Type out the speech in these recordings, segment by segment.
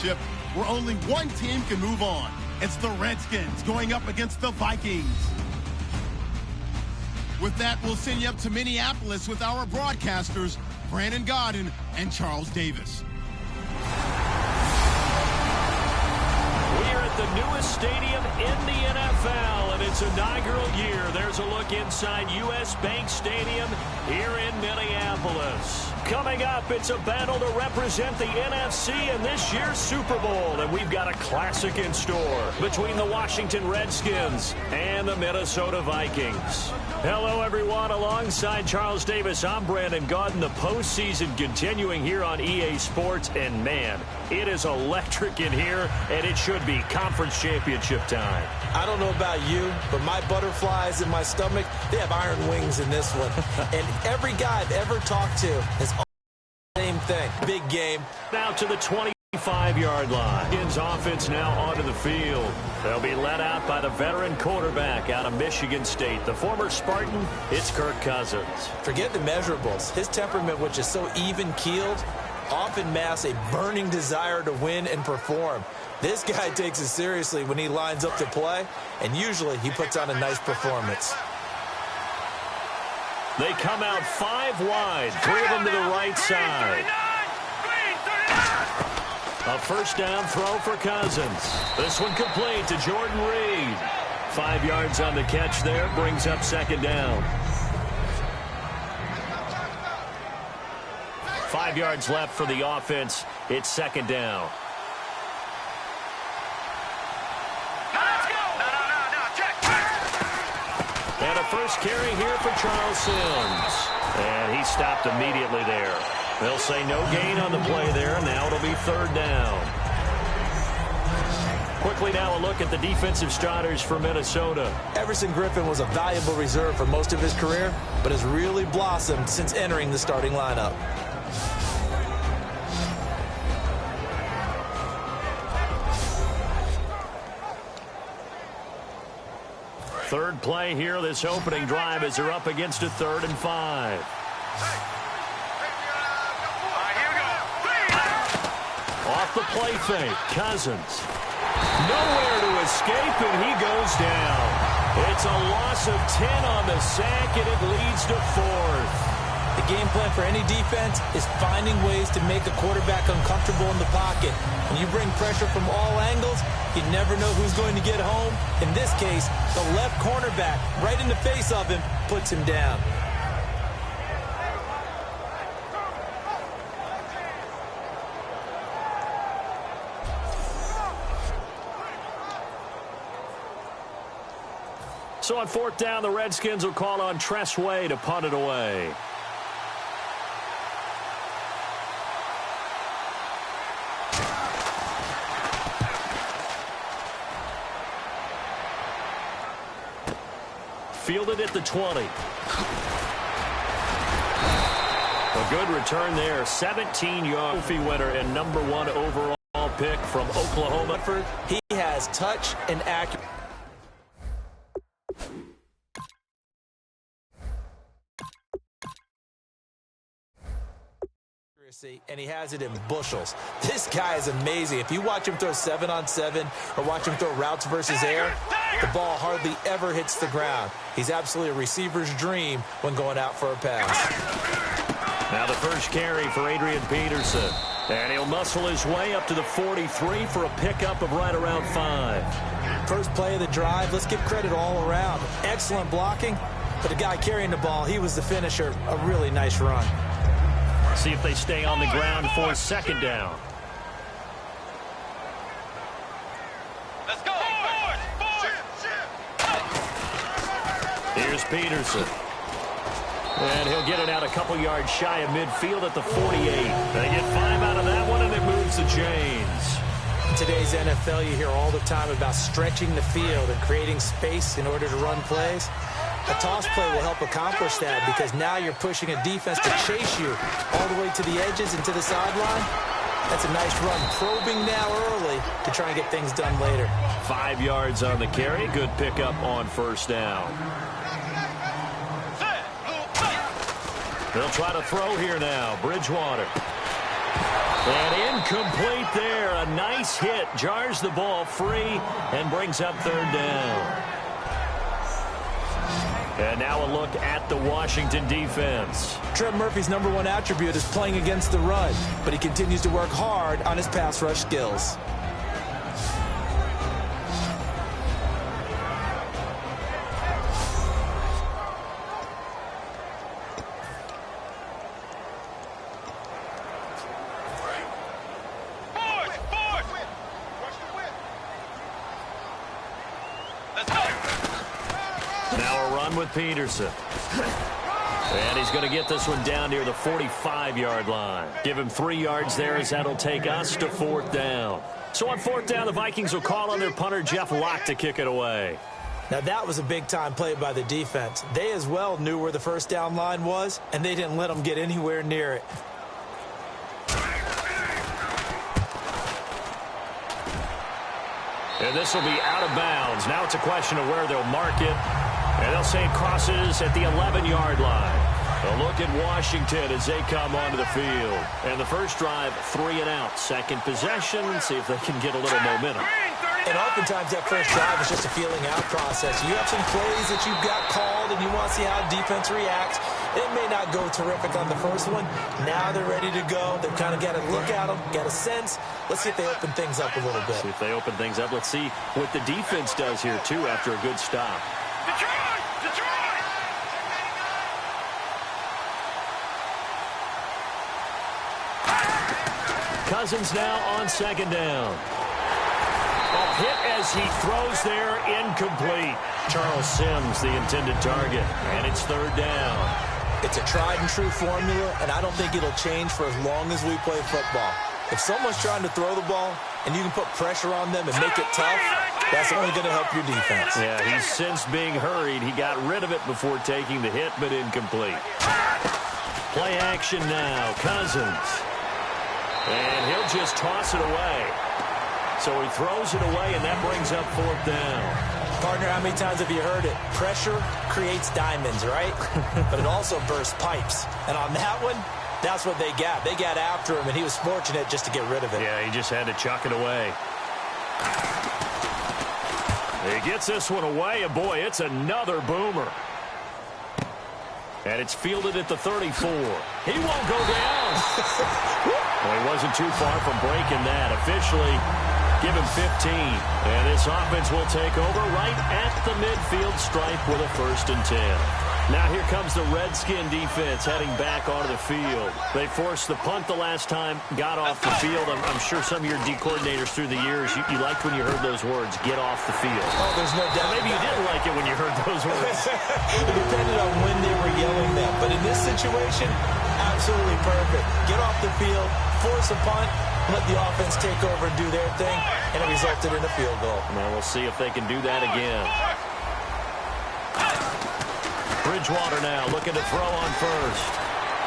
where only one team can move on. It's the Redskins going up against the Vikings. With that, we'll send you up to Minneapolis with our broadcasters, Brandon Godden and Charles Davis. We're at the newest stadium in the NFL, and its inaugural year. There's a look inside U.S. Bank Stadium here in Minneapolis. Coming up, it's a battle to represent the NFC in this year's Super Bowl, and we've got a classic in store between the Washington Redskins and the Minnesota Vikings. Hello, everyone. Alongside Charles Davis, I'm Brandon Godden. The postseason continuing here on EA Sports, and man, it is electric in here, and it should be conference championship time. I don't know about you, but my butterflies in my stomach, they have iron wings in this one. And every guy I've ever talked to has all the same thing. Big game. Now to the 25-yard line. Vikings offense now onto the field. They'll be led out by the veteran quarterback out of Michigan State. The former Spartan, it's Kirk Cousins. Forget the measurables. His temperament, which is so even-keeled, often masks a burning desire to win and perform. This guy takes it seriously when he lines up to play, and usually he puts on a nice performance. They come out 5 wide, 3 of them to the right side. A first down throw for Cousins. This one complete to Jordan Reed. 5 yards on the catch there, brings up second down. 5 yards left for the offense. It's second down. And a first carry here for Charles Sims. And he stopped immediately there. They'll say no gain on the play there. Now it'll be third down. Quickly now a look at the defensive starters for Minnesota. Everson Griffin was a valuable reserve for most of his career, but has really blossomed since entering the starting lineup. Third play here, this opening drive, as they're up against a 3rd and 5. Off the play fake, Cousins. Nowhere to escape, and he goes down. It's a loss of 10 on the sack, and it leads to 4th. The game plan for any defense is finding ways to make a quarterback uncomfortable in the pocket. When you bring pressure from all angles, you never know who's going to get home. In this case, the left cornerback, right in the face of him, puts him down. So on 4th down, the Redskins will call on Tress Way to punt it away. Fielded at the 20. A good return there. 17-yard trophy winner and number 1 overall pick from Oklahoma. He has touch and accuracy. And he has it in bushels. This guy is amazing. If you watch him throw 7-on-7 or watch him throw routes versus air, the ball hardly ever hits the ground. He's absolutely a receiver's dream when going out for a pass. Now the first carry for Adrian Peterson. And he'll muscle his way up to the 43 for a pickup of right around 5. First play of the drive, let's give credit all around. Excellent blocking, but the guy carrying the ball, he was the finisher. A really nice run. See if they stay on the ground for second down. Let's go. Here's Peterson. And he'll get it out a couple yards shy of midfield at the 48. They get 5 out of that one, and it moves the chains. In today's NFL, you hear all the time about stretching the field and creating space in order to run plays. A toss play will help accomplish that because now you're pushing a defense to chase you all the way to the edges and to the sideline. That's a nice run, probing now early to try and get things done later. 5 yards on the carry. Good pickup on first down. They'll try to throw here now. Bridgewater. And incomplete there. A nice hit. Jars the ball free and brings up third down. And now a look at the Washington defense. Trent Murphy's #1 attribute is playing against the run, but he continues to work hard on his pass rush skills. With Peterson. And he's going to get this one down near the 45-yard line. Give him 3 yards there as that'll take us to fourth down. So on fourth down, the Vikings will call on their punter, Jeff Locke, to kick it away. Now that was a big-time play by the defense. They as well knew where the first down line was, and they didn't let them get anywhere near it. And this will be out of bounds. Now it's a question of where they'll mark it. And they'll say it crosses at the 11-yard line. A look at Washington as they come onto the field. And the first drive, 3 and out. Second possession, see if they can get a little momentum. And oftentimes that first drive is just a feeling out process. You have some plays that you've got called and you want to see how defense reacts. It may not go terrific on the first one. Now they're ready to go. They've kind of got to look at them, get a sense. Let's see if they open things up a little bit. See if they open things up. Let's see what the defense does here, too, after a good stop. Cousins now on second down. Oh, hit as he throws there, incomplete. Charles Sims, the intended target, and it's third down. It's a tried-and-true formula, and I don't think it'll change for as long as we play football. If someone's trying to throw the ball and you can put pressure on them and make it tough, that's only going to help your defense. Yeah, he's since being hurried. He got rid of it before taking the hit, but incomplete. Play action now, Cousins. And he'll just toss it away. So he throws it away, and that brings up fourth down. Partner, how many times have you heard it? Pressure creates diamonds, right? But it also bursts pipes. And on that one, that's what they got. They got after him, and he was fortunate just to get rid of it. Yeah, he just had to chuck it away. He gets this one away, and boy, it's another boomer. And it's fielded at the 34. He won't go down. Well, he wasn't too far from breaking that. Officially, give him 15. And this offense will take over right at the midfield stripe with a 1st and 10. Now here comes the Redskin defense heading back onto the field. They forced the punt the last time, got off the field. I'm sure some of your D coordinators through the years, you liked when you heard those words, get off the field. Oh, there's no doubt. Maybe you didn't like it when you heard those words. It depended on when they were yelling them. But in this situation, absolutely perfect. Get off the field, force a punt, let the offense take over and do their thing, and it resulted in a field goal. Now we'll see if they can do that again. Bridgewater now looking to throw on first.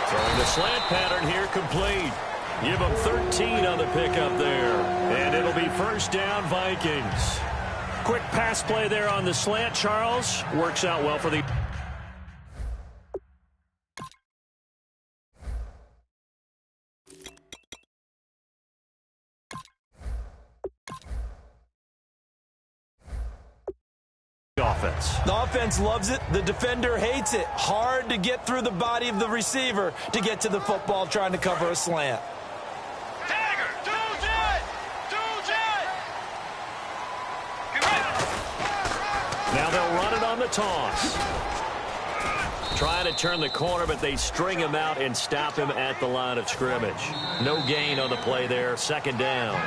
Throwing the slant pattern here, complete. Give them 13 on the pickup there. And it'll be first down, Vikings. Quick pass play there on the slant, Charles. Works out well for the... offense. The offense loves it. The defender hates it. Hard to get through the body of the receiver to get to the football trying to cover a slant. Now they'll run it on the toss. Trying to turn the corner, but they string him out and stop him at the line of scrimmage. No gain on the play there. Second down.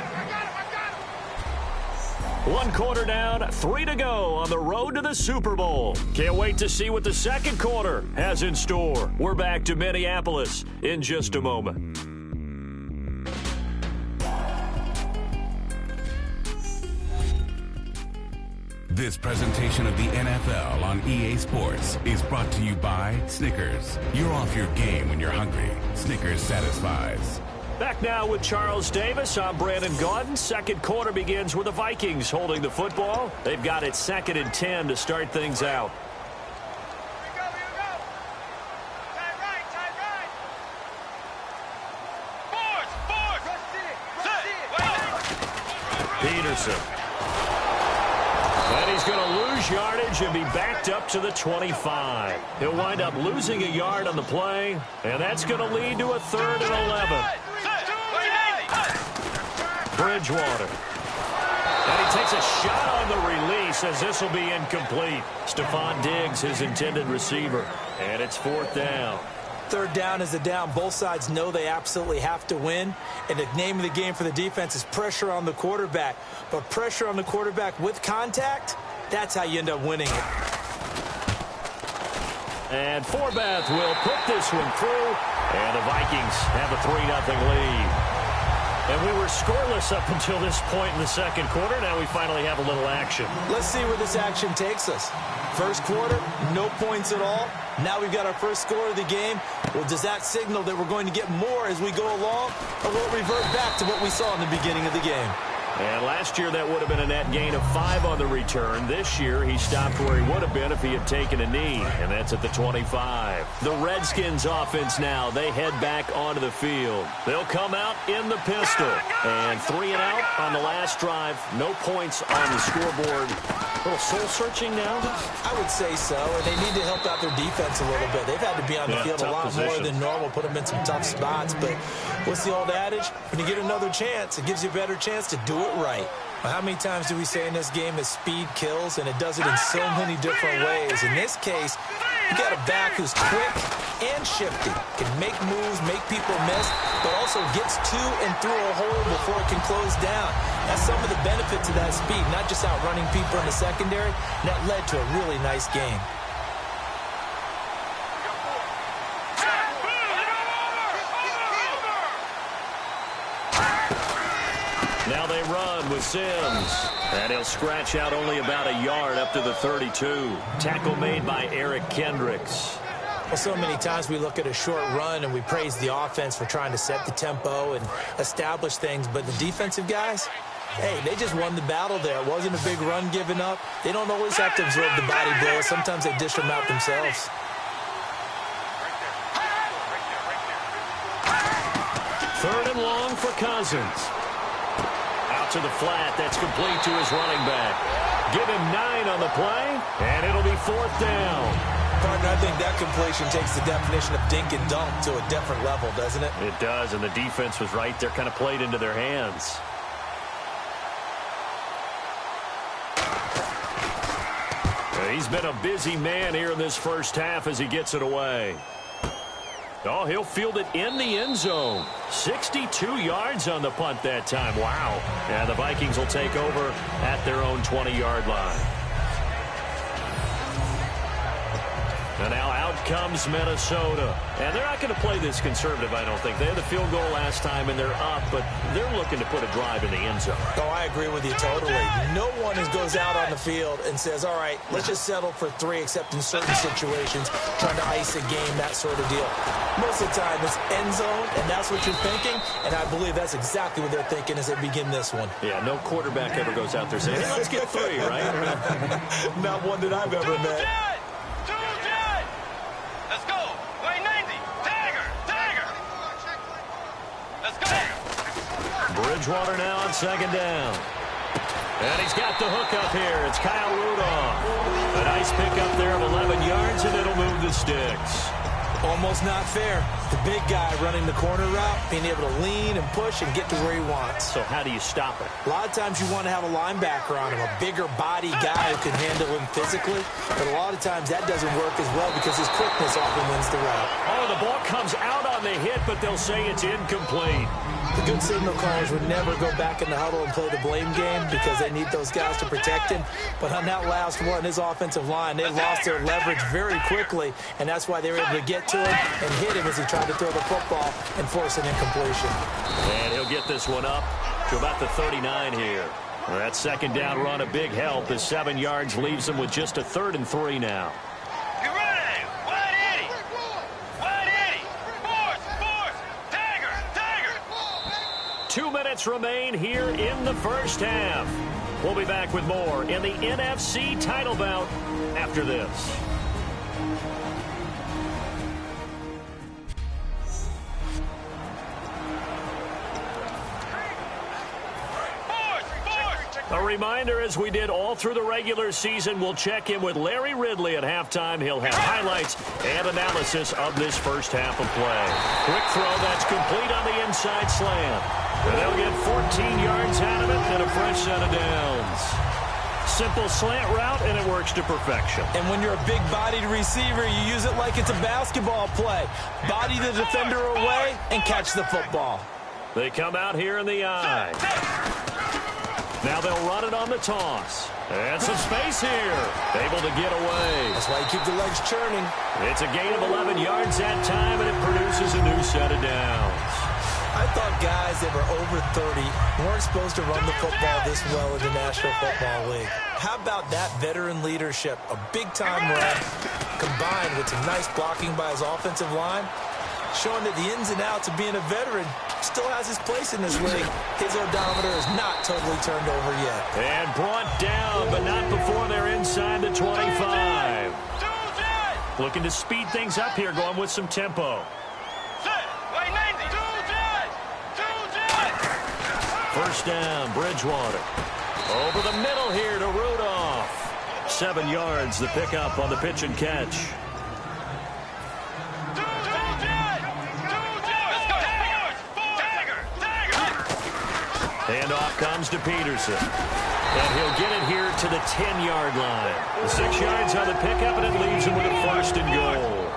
1 quarter down, 3 to go on the road to the Super Bowl. Can't wait to see what the second quarter has in store. We're back to Minneapolis in just a moment. This presentation of the NFL on EA Sports is brought to you by Snickers. You're off your game when you're hungry. Snickers satisfies. Back now with Charles Davis. I'm Brandon Gaudin. Second quarter begins with the Vikings holding the football. They've got it 2nd and 10 to start things out. Peterson. And he's going to lose yardage and be backed up to the 25. He'll wind up losing a yard on the play, and that's going to lead to a 3rd and 11. Bridgewater. And he takes a shot on the release as this will be incomplete. Stephon Diggs, his intended receiver. And it's 4th down. 3rd down is a down. Both sides know they absolutely have to win. And the name of the game for the defense is pressure on the quarterback. But pressure on the quarterback with contact, that's how you end up winning it. And Forbath will put this one through. And the Vikings have a 3-0 lead. And we were scoreless up until this point in the second quarter. Now we finally have a little action. Let's see where this action takes us. First quarter, no points at all. Now we've got our first score of the game. Well, does that signal that we're going to get more as we go along? Or will it revert back to what we saw in the beginning of the game? And last year that would have been a net gain of 5 on the return. This year he stopped where he would have been if he had taken a knee, and that's at the 25. The Redskins offense now, they head back onto the field. They'll come out in the pistol. And 3 and out on the last drive. No points on the scoreboard. A little soul-searching now? I would say so, and they need to help out their defense a little bit. They've had to be on the field a lot more than normal, put them in some tough spots. But what's the old adage? When you get another chance, it gives you a better chance to do it right. Well, how many times do we say in this game that speed kills, and it does it in so many different ways? In this case, you got a back who's quick and shifty, can make moves, make people miss, but also gets to and through a hole before it can close down. That's some of the benefits of that speed, not just outrunning people in the secondary. And that led to a really nice game. Now they run with Sims. And he'll scratch out only about a yard up to the 32. Tackle made by Eric Kendricks. Well, so many times we look at a short run and we praise the offense for trying to set the tempo and establish things. But the defensive guys, hey, they just won the battle there. It wasn't a big run given up. They don't always have to absorb the body blows. Sometimes they dish them out themselves. Third and long for Cousins. Out to the flat. That's complete to his running back. Give him 9 on the play, and it'll be 4th down. Partner, I think that completion takes the definition of dink and dunk to a different level, doesn't it? It does, and the defense was right there, kind of played into their hands. He's been a busy man here in this first half as he gets it away. Oh, he'll field it in the end zone. 62 yards on the punt that time. Wow. And the Vikings will take over at their own 20-yard line. And now out comes Minnesota. And they're not going to play this conservative, I don't think. They had the field goal last time, and they're up, but they're looking to put a drive in the end zone. Oh, I agree with you totally. No one goes out on the field and says, all right, let's just settle for 3, except in certain situations, trying to ice a game, that sort of deal. Most of the time, it's end zone, and that's what you're thinking, and I believe that's exactly what they're thinking as they begin this one. Yeah, no quarterback ever goes out there saying, hey, let's get 3, right? Not one that I've ever met. Bridgewater now on 2nd down. And he's got the hook up here. It's Kyle Rudolph. A nice pickup there of 11 yards, and it'll move the sticks. Almost not fair. The big guy running the corner route, being able to lean and push and get to where he wants. So how do you stop it? A lot of times you want to have a linebacker on him, a bigger body guy who can handle him physically. But a lot of times that doesn't work as well because his quickness often wins the route. Oh, the ball comes out on the hit, but they'll say it's incomplete. The good signal callers would never go back in the huddle and play the blame game because they need those guys to protect him. But on that last one, his offensive line, they lost their leverage very quickly, and that's why they were able to get to him and hit him as he tried to throw the football and force an incompletion. And he'll get this one up to about the 39 here. Well, that 2nd down run, a big help as 7 yards leaves him with just a 3rd and 3 now. 2 minutes remain here in the first half. We'll be back with more in the NFC title bout after this. A reminder, as we did all through the regular season, we'll check in with Larry Ridley at halftime. He'll have highlights and analysis of this first half of play. Quick throw that's complete on the inside slant. And they'll get 14 yards out of it and a fresh set of downs. Simple slant route, and it works to perfection. And when you're a big-bodied receiver, you use it like it's a basketball play. Body the defender away and catch the football. They come out here in the eye. Now they'll run it on the toss. And some space here. Able to get away. That's why you keep the legs churning. It's a gain of 11 yards that time, and it produces a new set of downs. I thought guys that were over 30 weren't supposed to run the football this well in the National Football League. How about that veteran leadership? A big-time run combined with some nice blocking by his offensive line, showing that the ins and outs of being a veteran still has his place in this league. His odometer is not totally turned over yet. And brought down, but not before they're inside the 25. Looking to speed things up here, going with some tempo. First down, Bridgewater. Over the middle here to Rudolph. 7 yards, the pickup on the pitch and catch. Handoff comes to Peterson. And he'll get it here to the 10-yard line. The 6 yards on the pickup, and it leaves him with a first and goal.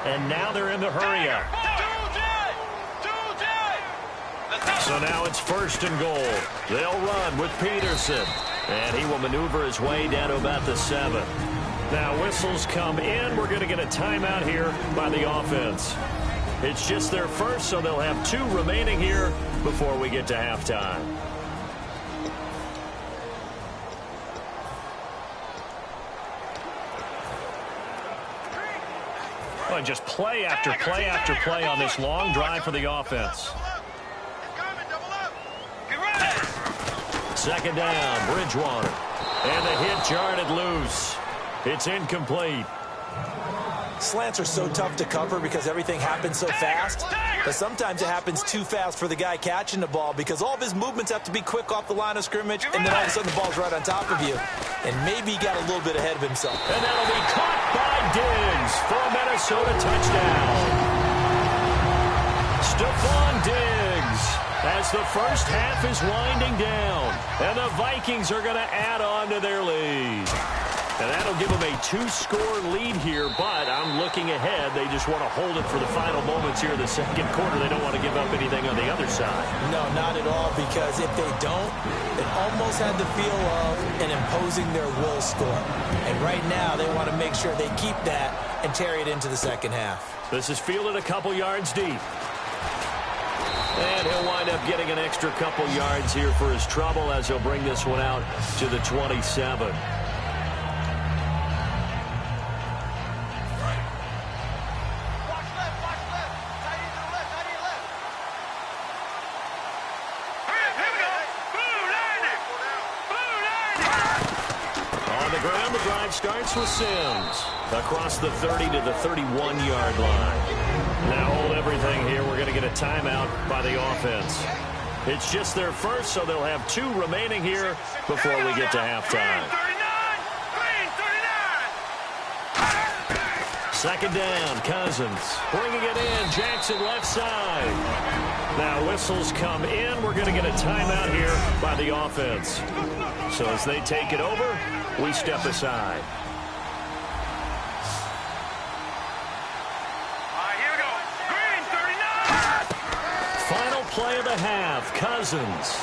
And now they're in the hurry-up. So now it's first and goal. They'll run with Peterson. And he will maneuver his way down to about the 7. Now whistles come in. We're going to get a timeout here by the offense. It's just their first, so they'll have 2 remaining here before we get to halftime. Oh, and just play after play after play on this long drive for the offense. Second down, Bridgewater. And the hit jarred loose. It's incomplete. Slants are so tough to cover because everything happens so fast. But sometimes it happens too fast for the guy catching the ball because all of his movements have to be quick off the line of scrimmage, and then all of a sudden the ball's right on top of you. And maybe he got a little bit ahead of himself. And that'll be caught by Diggs for a Minnesota touchdown. Stephon Diggs, as the first half is winding down, and the Vikings are going to add on to their lead. And that'll give them a 2-score lead here, but I'm looking ahead. They just want to hold it for the final moments here in the second quarter. They don't want to give up anything on the other side. No, not at all, because if they don't, it almost had the feel of an imposing their will score. And right now, they want to make sure they keep that and carry it into the second half. This is fielded a couple yards deep. And he'll wind up getting an extra couple yards here for his trouble as he'll bring this one out to the 27. Starts with Sims across the 30 to the 31-yard line. Now hold everything here. We're going to get a timeout by the offense. It's just their first, so they'll have 2 remaining here before we get to halftime. Second down, Cousins bringing it in. Jackson left side. Now whistles come in. We're going to get a timeout here by the offense. So as they take it over, we step aside. Here we go. Green, 39. Final play of the half. Cousins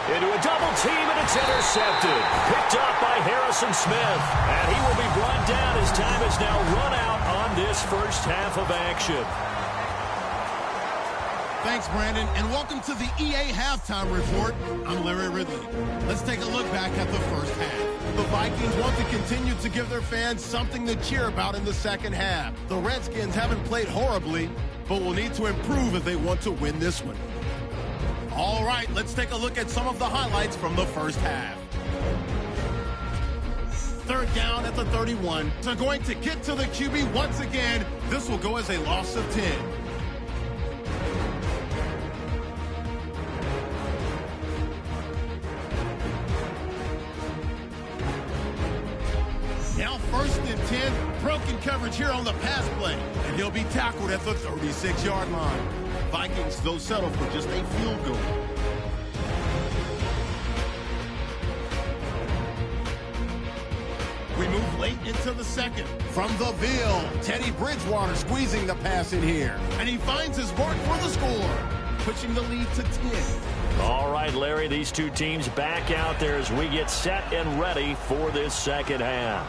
into a double team, and it's intercepted. Picked up by Harrison Smith. And he will be brought down as time is now run out on this first half of action. Thanks, Brandon, and welcome to the EA Halftime Report. I'm Larry Ridley. Let's take a look back at the first half. The Vikings want to continue to give their fans something to cheer about in the second half. The Redskins haven't played horribly, but will need to improve if they want to win this one. All right, let's take a look at some of the highlights from the first half. Third down at the 31. They're going to get to the QB once again. This will go as a loss of 10. First and 10, broken coverage here on the pass play. And he'll be tackled at the 36-yard line. Vikings, they'll settle for just a field goal. We move late into the second. From the Ville, Teddy Bridgewater squeezing the pass in here. And he finds his mark for the score, pushing the lead to 10. All right, Larry, these two teams back out there as we get set and ready for this second half.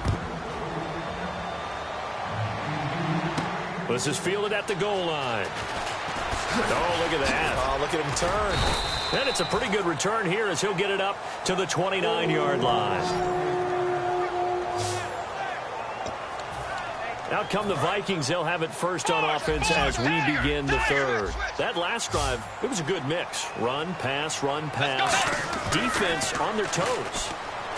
This is fielded at the goal line. Oh, look at that. Oh, look at him turn. And it's a pretty good return here as he'll get it up to the 29-yard line. Out come the Vikings. They'll have it first on offense as we begin the third. That last drive, it was a good mix. Run, pass, defense on their toes.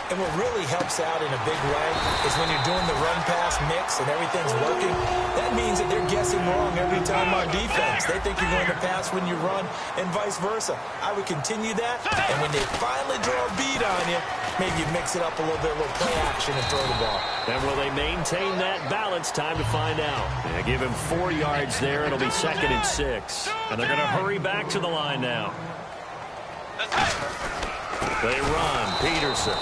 And what really helps out in a big way is when you're doing the run-pass mix and everything's working, that means that they're guessing wrong every time on defense. They think you're going to pass when you run and vice versa. I would continue that, and when they finally draw a bead on you, maybe you mix it up a little bit, a little play action and throw the ball. And will they maintain that balance? Time to find out. Yeah, give him 4 yards there. It'll be 2nd and 6. And they're going to hurry back to the line now. They run. Peterson.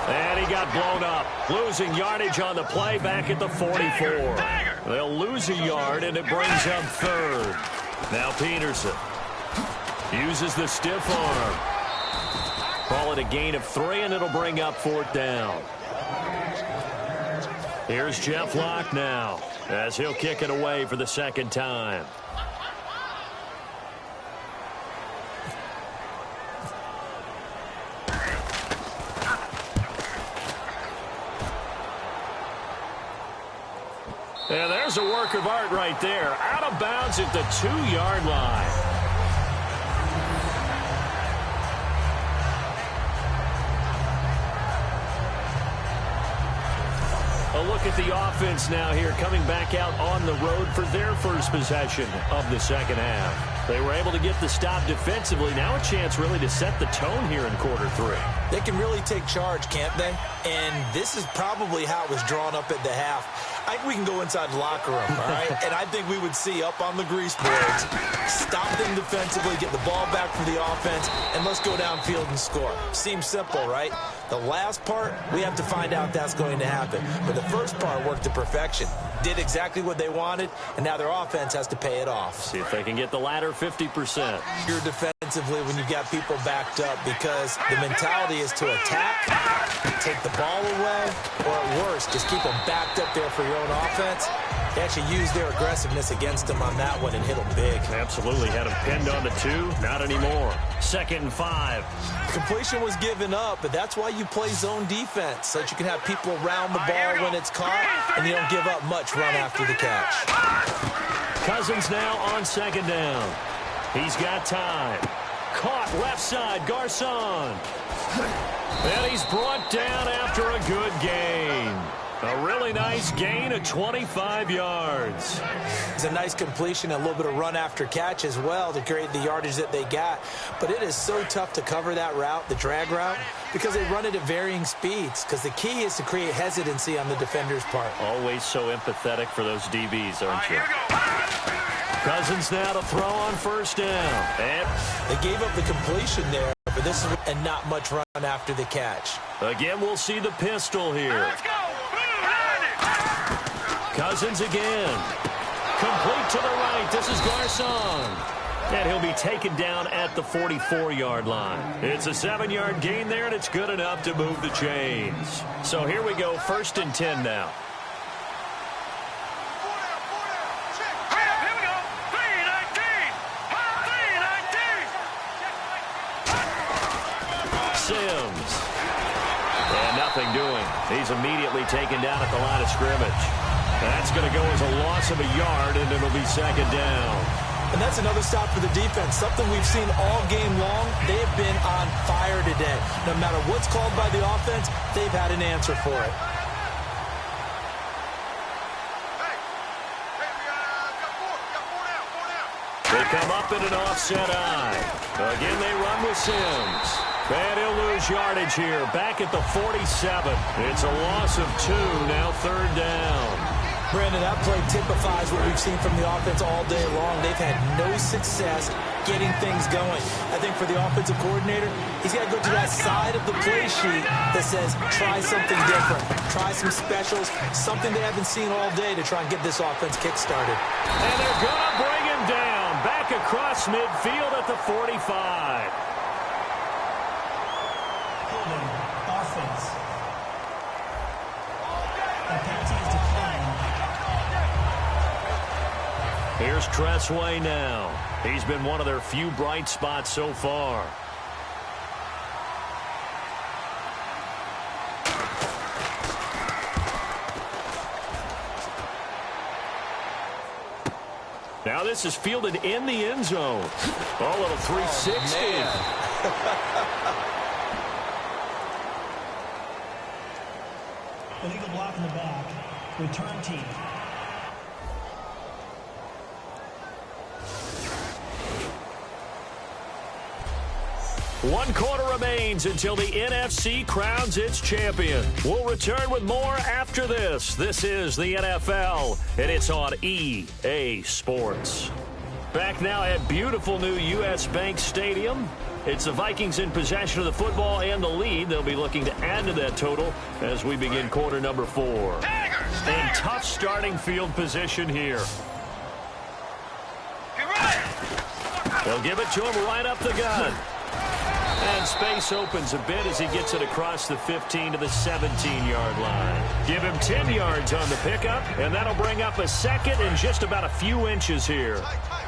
And he got blown up. Losing yardage on the play back at the 44. They'll lose a yard, and it brings up 3rd. Now Peterson uses the stiff arm. Call it a gain of 3, and it'll bring up 4th down. Here's Jeff Locke now as he'll kick it away for the 2nd time. And there's a work of art right there. Out of bounds at the 2-yard line. A look at the offense now here, coming back out on the road for their first possession of the second half. They were able to get the stop defensively. Now a chance really to set the tone here in quarter 3. They can really take charge, can't they? And this is probably how it was drawn up at the half. I think we can go inside the locker room, all right? And I think we would see up on the grease boards, stop them defensively, get the ball back for the offense, and let's go downfield and score. Seems simple, right? The last part, we have to find out that's going to happen. But the first part worked to perfection. Did exactly what they wanted, and now their offense has to pay it off. See if they can get the latter 50%. You're defensively when you've got people backed up, because the mentality is to attack, take the ball away, or at worst, just keep them backed up there for your own offense. They actually used their aggressiveness against them on that one and hit them big. Absolutely. Had them pinned on the 2. Not anymore. 2nd and 5. Completion was given up, but that's why you play zone defense, so that you can have people around the ball when it's caught, and you don't give up much run after the catch. Cousins now on 2nd down. He's got time. Caught left side, Garcon. And he's brought down after a good gain. A really nice gain of 25 yards. It's a nice completion, a little bit of run after catch as well to create the yardage that they got. But it is so tough to cover that route, the drag route, because they run it at varying speeds. Because the key is to create hesitancy on the defender's part. Always so empathetic for those DBs, aren't you? Cousins now to throw on 1st down. And they gave up the completion there, but this is and not much run after the catch. Again, we'll see the pistol here. Cousins again. Complete to the right. This is Garcon. And he'll be taken down at the 44-yard line. It's a 7-yard gain there, and it's good enough to move the chains. So here we go, 1st and 10 now. Sims. And nothing doing. He's immediately taken down at the line of scrimmage. That's going to go as a loss of a yard, and it'll be 2nd down. And that's another stop for the defense, something we've seen all game long. They have been on fire today. No matter what's called by the offense, they've had an answer for it. They come up in an offset eye. Again, they run with Sims. And he'll lose yardage here. Back at the 47. It's a loss of 2. Now 3rd down. Brandon, that play typifies what we've seen from the offense all day long. They've had no success getting things going. I think for the offensive coordinator, he's got to go to that side of the play sheet that says, try something different. Try some specials, something they haven't seen all day to try and get this offense kick-started. And they're going to bring him down. Back across midfield at the 45. Offense. The penalty is declined. Here's Tressway now. He's been one of their few bright spots so far. Now this is fielded in the end zone. Oh, a little 360. Illegal block in the back. Return team. One quarter remains until the NFC crowns its champion. We'll return with more after this. This is the NFL, and it's on EA Sports. Back now at beautiful new U.S. Bank Stadium. It's the Vikings in possession of the football and the lead. They'll be looking to add to that total as we begin quarter number 4. And tough starting field position here. They'll give it to him right up the gun. And space opens a bit as he gets it across the 15 to the 17-yard line. Give him 10 yards on the pickup, and that'll bring up a second and just about a few inches here.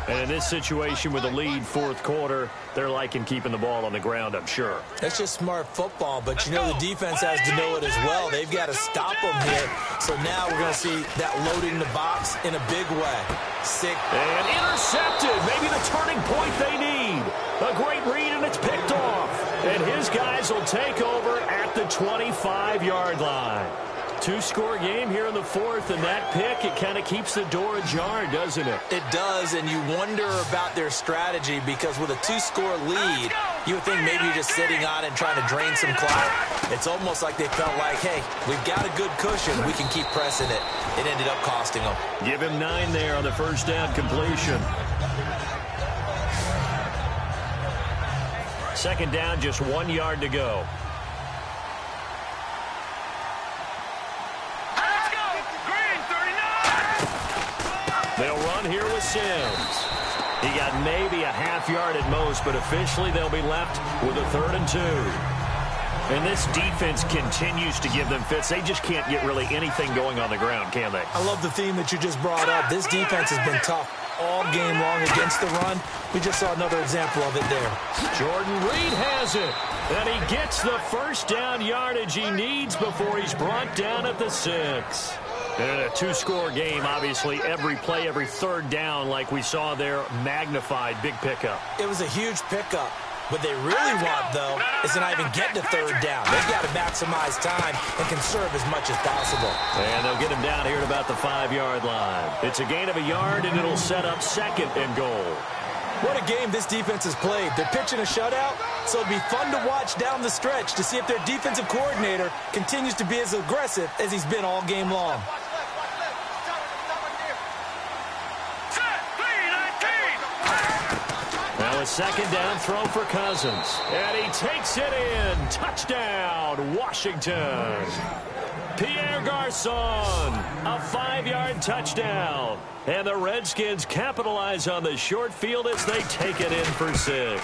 And in this situation with the lead 4th quarter, they're liking keeping the ball on the ground, I'm sure. That's just smart football, but you know the defense has to know it as well. They've got to stop them here. So now we're going to see that loading the box in a big way. And intercepted. Maybe the turning point they need. A great read, and it's picked off. And his guys will take over at the 25-yard line. 2-score game here in the 4th, and that pick, it kind of keeps the door ajar, doesn't it? It does, and you wonder about their strategy because with a 2-score lead, you would think maybe you're just sitting on it and trying to drain some clock. It's almost like they felt like, hey, we've got a good cushion. We can keep pressing it. It ended up costing them. Give him 9 there on the first down completion. 2nd down, just 1 yard to go. They'll run here with Sims. He got maybe a half yard at most, but officially they'll be left with a 3rd and 2. And this defense continues to give them fits. They just can't get really anything going on the ground, can they? I love the theme that you just brought up. This defense has been tough all game long against the run. We just saw another example of it there. Jordan Reed has it. And he gets the first down yardage he needs before he's brought down at the 6. And a 2-score game, obviously, every play, every 3rd down, like we saw there, magnified, big pickup. It was a huge pickup. What they really want, though, is to not even get to 3rd down. They've got to maximize time and conserve as much as possible. And they'll get him down here at about the 5-yard line. It's a gain of a yard, and it'll set up 2nd and goal. What a game this defense has played. They're pitching a shutout, so it'll be fun to watch down the stretch to see if their defensive coordinator continues to be as aggressive as he's been all game long. Now a 2nd down throw for Cousins. And he takes it in. Touchdown, Washington. Pierre Garçon, a 5-yard touchdown. And the Redskins capitalize on the short field as they take it in for 6.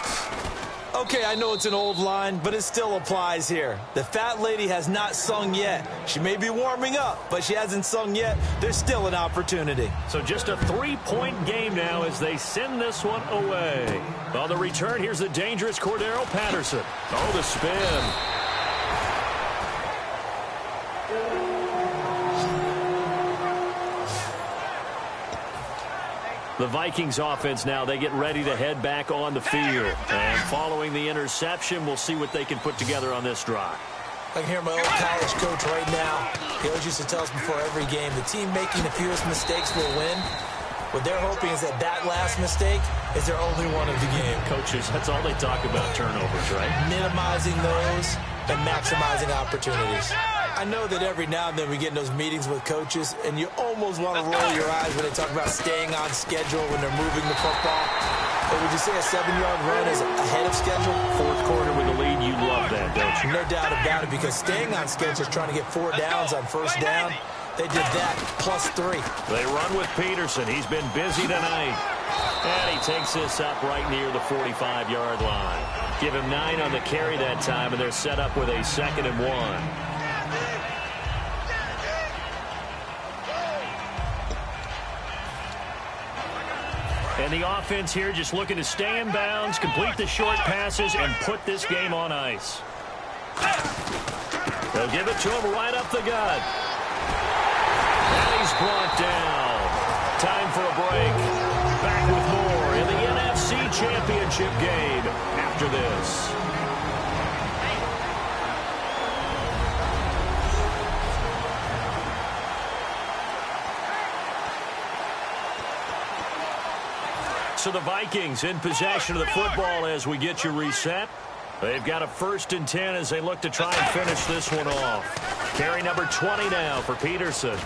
Okay, I know it's an old line, but it still applies here. The fat lady has not sung yet. She may be warming up, but she hasn't sung yet. There's still an opportunity. So just a 3-point game now as they send this one away. On the return, here's the dangerous Cordero Patterson. Oh, the spin. The Vikings offense now, they get ready to head back on the field. And following the interception, we'll see what they can put together on this drive. I can hear my old college coach right now. He always used to tell us before every game, the team making the fewest mistakes will win. What they're hoping is that that last mistake is their only one of the game. Coaches, that's all they talk about, turnovers, right? Minimizing those and maximizing opportunities. I know that every now and then we get in those meetings with coaches, and you almost want to roll your eyes when they talk about staying on schedule when they're moving the football. But would you say a 7-yard run is ahead of schedule? Fourth quarter with the lead, you love that, don't you? No doubt about it, because staying on schedule is trying to get 4 downs on first down. They did that, +3. They run with Peterson. He's been busy tonight. And he takes this up right near the 45-yard line. Give him 9 on the carry that time, and they're set up with a 2nd and 1. And the offense here just looking to stay in bounds, complete the short passes, and put this game on ice. They'll give it to him right up the gut. And he's brought down. Time for a break. Back with more in the NFC Championship game after this. So the Vikings in possession of the football as we get you reset. They've got a 1st and 10 as they look to try and finish this one off. Carry number 20 now for Peterson.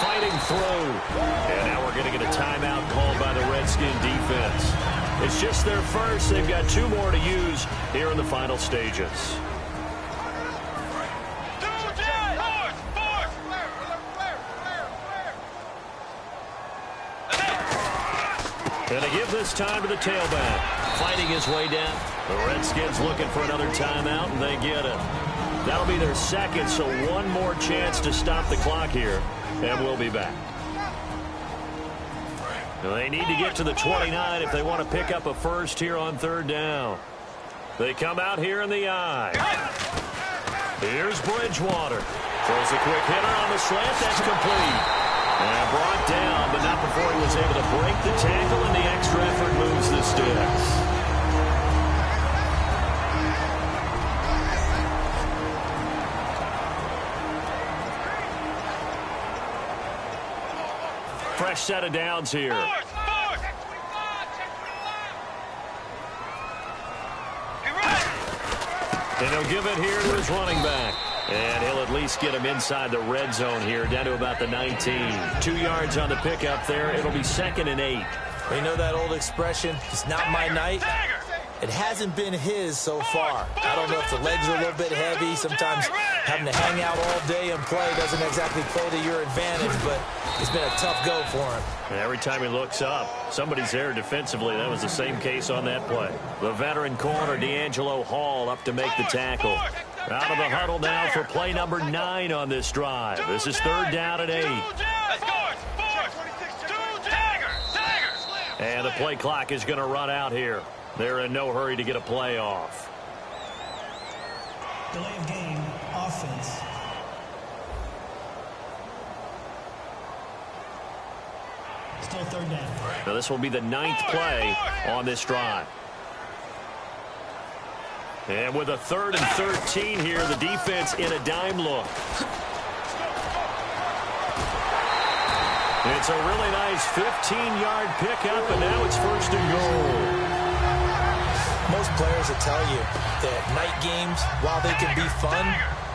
Fighting through. And now we're going to get a timeout called by the Redskin defense. It's just their first. They've got 2 more to use here in the final stages. And they give this time to the tailback. Fighting his way down. The Redskins looking for another timeout, and they get it. That'll be their 2nd, so 1 more chance to stop the clock here, and we'll be back. Now they need to get to the 29 if they want to pick up a first here on 3rd down. They come out here in the eye. Here's Bridgewater. Throws a quick hitter on the slant. That's complete. And brought down, but not before he was able to break the tackle, and the extra effort moves the sticks. Fresh set of downs here. And he'll give it here to his running back. And he'll at least get him inside the red zone here, down to about the 19. 2 yards on the pickup there. It'll be 2nd and 8. We know that old expression, it's not my night. It hasn't been his so far. I don't know if the legs are a little bit heavy. Sometimes having to hang out all day and play doesn't exactly play to your advantage, but it's been a tough go for him. And every time he looks up, somebody's there defensively. That was the same case on that play. The veteran corner, D'Angelo Hall, up to make the tackle. Out of the huddle now for play number 9 on this drive. This is 3rd down and 8. And the play clock is going to run out here. They're in no hurry to get a play off. Delay of game, offense. Still 3rd down. Now this will be the 9th play on this drive. And with a 3rd and 13 here, the defense in a dime look. It's a really nice 15-yard pickup, and now it's 1st and goal. Most players will tell you that night games, while they can be fun,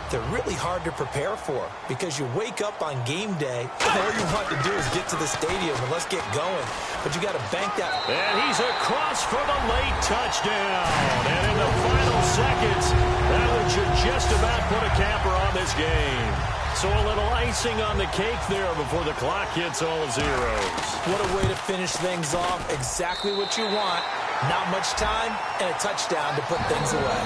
they're really hard to prepare for because you wake up on game day and all you want to do is get to the stadium and let's get going. But you got to bank that. And he's across for the late touchdown. And in the final seconds, that one should just about put a capper on this game. So a little icing on the cake there before the clock hits all zeros. What a way to finish things off. Exactly what you want. Not much time and a touchdown to put things away.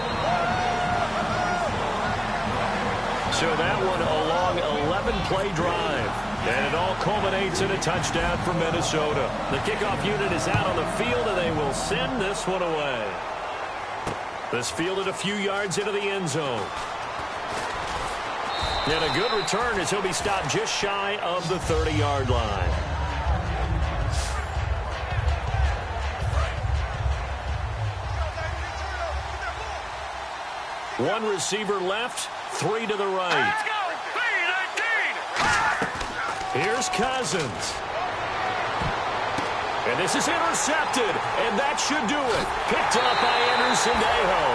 So that one a long 11-play drive. And it all culminates in a touchdown for Minnesota. The kickoff unit is out on the field, and they will send this one away. This fielded a few yards into the end zone. And a good return as he'll be stopped just shy of the 30-yard line. One receiver left, 3 to the right. Here's Cousins. And this is intercepted, and that should do it. Picked up by Anderson-Dejo.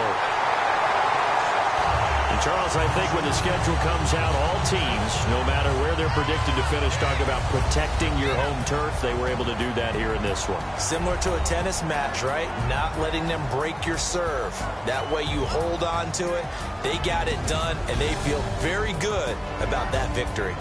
And Charles, I think when the schedule comes out, all teams, no matter where they're predicted to finish, talk about protecting your home turf. They were able to do that here in this one. Similar to a tennis match, right? Not letting them break your serve. That way you hold on to it. They got it done, and they feel very good about that victory.